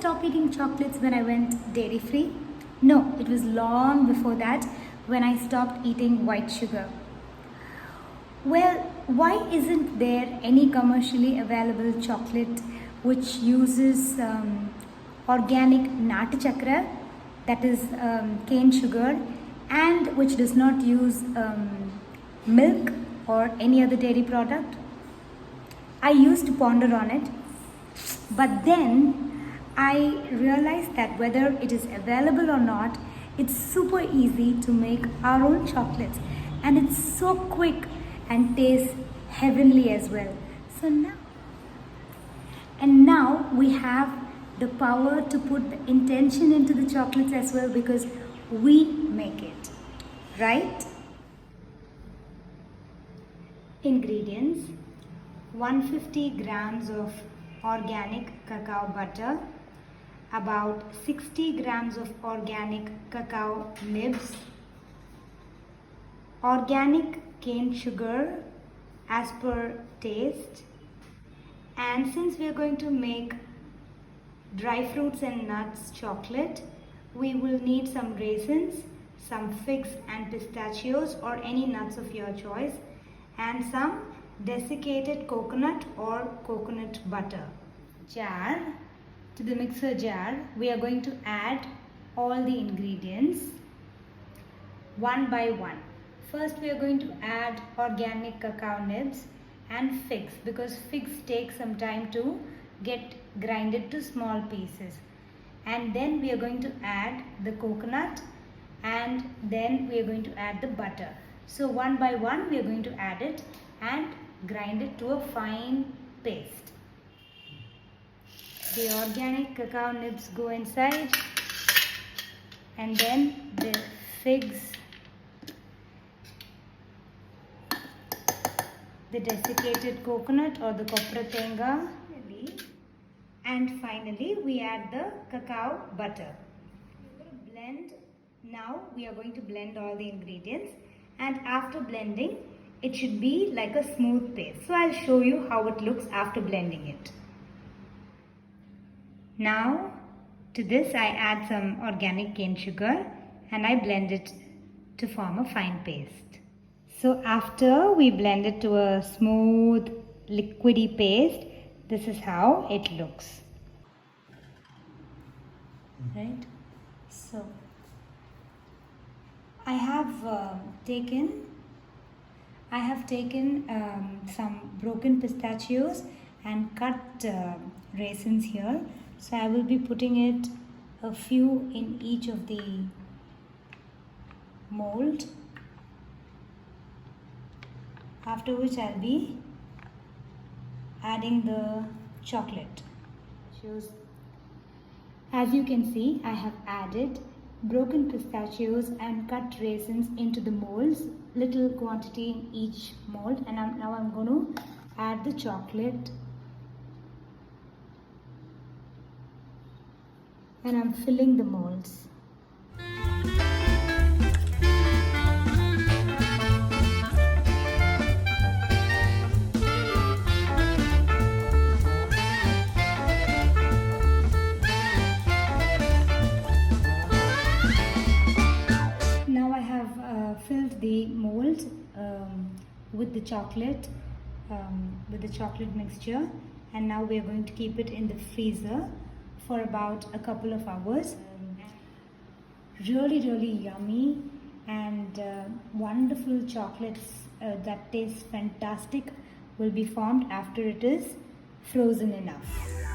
stop eating chocolates when I went dairy free? No, it was long before that when I stopped eating white sugar. Well, why isn't there any commercially available chocolate which uses organic nata chakra, that is cane sugar, and which does not use milk or any other dairy product? I used to ponder on it, but then I realized that whether it is available or not, it's super easy to make our own chocolates, and it's so quick and tastes heavenly as well. So now we have the power to put the intention into the chocolates as well, because we make it, right? Ingredients: 150 grams of organic cacao butter, about 60 grams of organic cacao nibs, organic cane sugar as per taste, and since we are going to make dry fruits and nuts chocolate, we will need some raisins, some figs and pistachios or any nuts of your choice, and some desiccated coconut or coconut butter. To the mixer jar, we are going to add all the ingredients one by one. First, we are going to add organic cacao nibs and figs, because figs take some time to get grinded to small pieces. And then we are going to add the coconut, and then we are going to add the butter. So one by one we are going to add it and grind it to a fine paste. The organic cacao nibs go inside, and then the figs, the desiccated coconut or the COPRA tenga, and finally we add the cacao butter. Now we are going to blend all the ingredients, and after blending it should be like a smooth paste. So I'll show you how it looks after blending it. Now to this I add some organic cane sugar and I blend it to form a fine paste. So after we blend it to a smooth liquidy paste, this is how it looks. Right? So I have taken some broken pistachios and cut raisins here. So I will be putting it a few in each of the mold, after which I'll be adding the chocolate. As you can see, I have added broken pistachios and cut raisins into the molds, little quantity in each mold, and now I'm going to add the chocolate, and I'm filling the molds. Filled the mold with the chocolate mixture, and now we are going to keep it in the freezer for about a couple of hours. Really yummy and wonderful chocolates that taste fantastic will be formed after it is frozen enough.